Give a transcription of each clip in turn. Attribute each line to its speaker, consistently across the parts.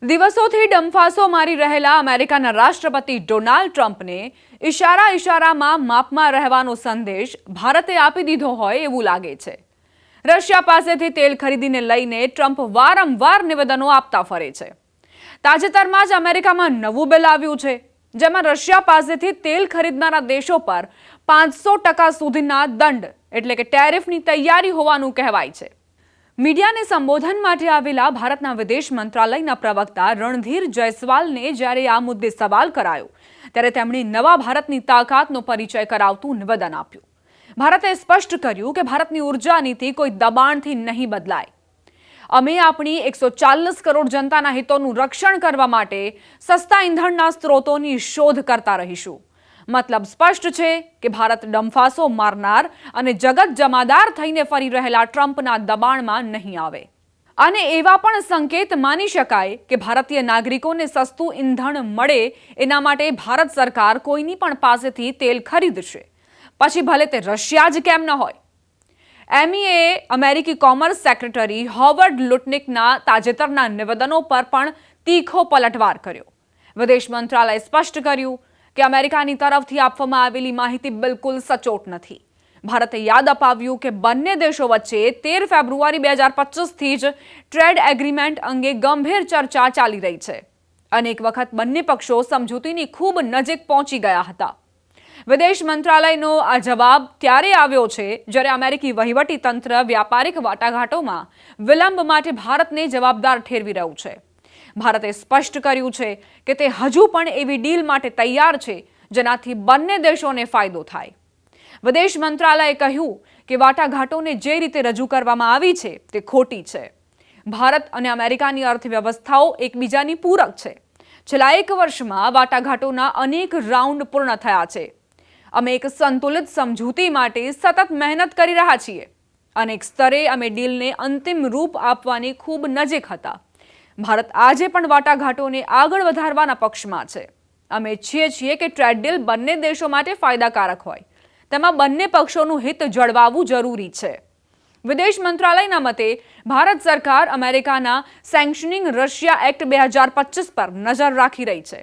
Speaker 1: દિવસોથી ડંફાસો મારી રહેલા અમેરિકાના રાષ્ટ્રપતિ ડોનાલ્ડ ટ્રમ્પને ઇશારામાં માપમાં રહેવાનો સંદેશ ભારતે આપી દીધો હોય એવું લાગે છે। રશિયા પાસેથી તેલ ખરીદીને લઈને ટ્રમ્પ વારંવાર નિવેદનો આપતા ફરે છે। તાજેતરમાં જ અમેરિકામાં નવું બિલ આવ્યું છે, જેમાં રશિયા પાસેથી તેલ ખરીદનારા દેશો પર 500% સુધીના દંડ એટલે કે ટેરિફની તૈયારી હોવાનું કહેવાય છે। મીડિયાને સંબોધન માટે આવેલા ભારતના વિદેશ મંત્રાલયના પ્રવક્તા રણધીર જયસ્વાલને જ્યારે આ મુદ્દે સવાલ કરાયો, ત્યારે તેમણે નવા ભારતની તાકાતનો પરિચય કરાવતું નિવેદન આપ્યું। ભારતે સ્પષ્ટ કર્યું કે ભારતની ઉર્જા નીતિ કોઈ દબાણથી નહીં બદલાય। અમે આપણી 140 કરોડ જનતાના હિતોનું રક્ષણ કરવા માટે સસ્તા ઈંધણના સ્ત્રોતોની શોધ કરતા રહીશું। મતલબ સ્પષ્ટ છે કે ભારત ડંફાસો મારનાર અને જગત જમાદાર થઈને ફરી રહેલા ટ્રમ્પના દબાણમાં નહીં આવે। અને એવા પણ સંકેત માની શકાય કે ભારતીય નાગરિકોને સસ્તું ઈંધણ મળે એના માટે ભારત સરકાર કોઈની પણ પાસેથી તેલ ખરીદશે, પછી ભલે તે રશિયા જ કેમ ન હોય। MEA અમેરિકી કોમર્સ સેક્રેટરી હોવર્ડ લુટનિકના તાજેતરના નિવેદનો પર પણ તીખો પલટવાર કર્યો। વિદેશ મંત્રાલયે સ્પષ્ટ કર્યું કે અમેરિકાની તરફથી આપવામાં આવેલી માહિતી બિલકુલ સચોટ નથી। ભારતે યાદ અપાવ્યું કે બંને દેશો વચ્ચે 13 ફેબ્રુઆરી 2025થી જ ટ્રેડ એગ્રીમેન્ટ અંગે ગંભીર ચર્ચા ચાલી રહી છે। અનેક વખત બંને પક્ષો સમજૂતીની ખૂબ નજીક પહોંચી ગયા હતા। વિદેશ મંત્રાલયનો આ જવાબ ત્યારે આવ્યો છે જ્યારે અમેરિકી વહીવટી તંત્ર વ્યાપારિક વાટાઘાટોમાં વિલંબ માટે ભારતને જવાબદાર ઠેરવી રહ્યું છે। ભારતે સ્પષ્ટ કર્યું છે કે તે હજુ પણ એવી ડીલ માટે તૈયાર છે જેનાથી બંને દેશોને ફાયદો થાય। વિદેશ મંત્રાલયે કહ્યું કે વાટાઘાટોને જે રીતે રજૂ કરવામાં આવી છે તે ખોટી છે। ભારત અને અમેરિકાની અર્થવ્યવસ્થાઓ એકબીજાની પૂરક છે। છેલ્લા 1 વર્ષમાં વાટાઘાટોના અનેક રાઉન્ડ પૂર્ણ થયા છે। અમે એક સંતુલિત સમજૂતી માટે સતત મહેનત કરી રહ્યા છીએ। અનેક સ્તરે અમે ડીલને અંતિમ રૂપ આપવાની ખૂબ નજીક હતા। ભારત આજે પણ વાટાઘાટોને આગળ વધારવાના પક્ષમાં છે। અમે ઈચ્છીએ છીએ કે ટ્રેડ ડીલ બંને દેશો માટે ફાયદાકારક હોય, તેમાં બંને પક્ષોનું હિત જળવાવું જરૂરી છે। વિદેશ મંત્રાલયના મતે ભારત સરકાર અમેરિકાના સેન્કશનિંગ રશિયા એક્ટ 2025 પર નજર રાખી રહી છે।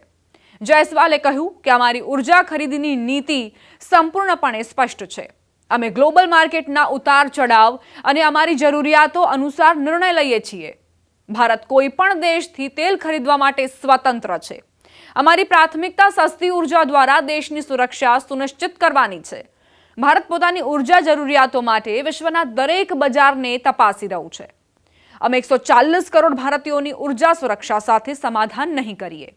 Speaker 1: જયસ્વાલે કહ્યું કે અમારી ઉર્જા ખરીદીની નીતિ સંપૂર્ણપણે સ્પષ્ટ છે। અમે ગ્લોબલ માર્કેટના ઉતાર ચઢાવ અને અમારી જરૂરિયાતો અનુસાર નિર્ણય લઈએ છીએ। ભારત કોઈ પણ દેશથી તેલ ખરીદવા માટે સ્વતંત્ર છે। અમારી પ્રાથમિકતા સસ્તી ઉર્જા દ્વારા દેશની સુરક્ષા સુનિશ્ચિત કરવાની છે। ભારત પોતાની ઉર્જા જરૂરિયાતો માટે વિશ્વના દરેક બજારને તપાસી રહ્યું છે। અમે 140 કરોડ ભારતીયોની ઉર્જા સુરક્ષા સાથે સમાધાન નહીં કરીએ।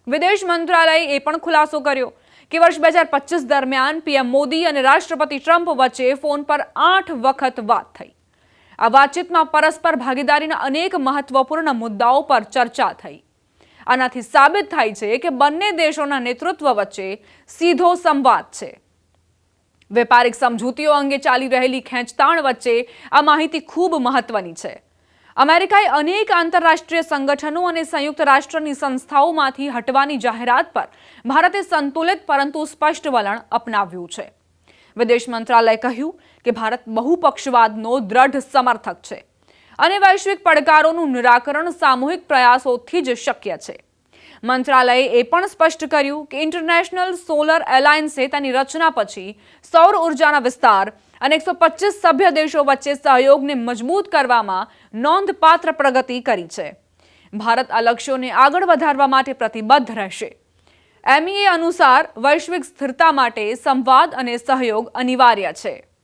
Speaker 1: વિદેશ મંત્રાલયે એ પણ ખુલાસો કર્યો કે વર્ષ 2025 દરમિયાન PM મોદી અને રાષ્ટ્રપતિ ટ્રમ્પ વચ્ચે ફોન પર 8 વખત વાત થઈ। આ વાતચીતમાં પરસ્પર ભાગીદારીના અનેક મહત્વપૂર્ણ મુદ્દાઓ પર ચર્ચા થઈ। આનાથી સાબિત થાય છે કે બંને દેશોના નેતૃત્વ વચ્ચે સીધો સંવાદ છે। વેપારિક સમજૂતીઓ અંગે ચાલી રહેલી ખેંચતાણ વચ્ચે આ માહિતી ખૂબ મહત્વની છે। અમેરિકાએ અનેક આંતરરાષ્ટ્રીય સંગઠનો અને સંયુક્ત રાષ્ટ્રની સંસ્થાઓમાંથી હટવાની જાહેરાત પર ભારતે સંતુલિત પરંતુ સ્પષ્ટ વલણ અપનાવ્યું છે। વિદેશ મંત્રાલયે કહ્યું કે ભારત બહુપક્ષવાદનો દ્રઢ સમર્થક છે અને વૈશ્વિક પડકારોનું નિરાકરણ સામૂહિક પ્રયાસોથી જ શક્ય છે। મંત્રાલયે એ પણ સ્પષ્ટ કર્યું કે ઇન્ટરનેશનલ સોલર એલાયન્સે તેની રચના પછી સૌર ઉર્જાના વિસ્તાર અને 125 સભ્ય દેશો વચ્ચે સહયોગને મજબૂત કરવામાં નોંધપાત્ર પ્રગતિ કરી છે। ભારત આ લક્ષ્યોને આગળ વધારવા માટે પ્રતિબદ્ધ રહેશે। MEA અનુસાર વૈશ્વિક સ્થિરતા માટે સંવાદ અને સહયોગ અનિવાર્ય છે।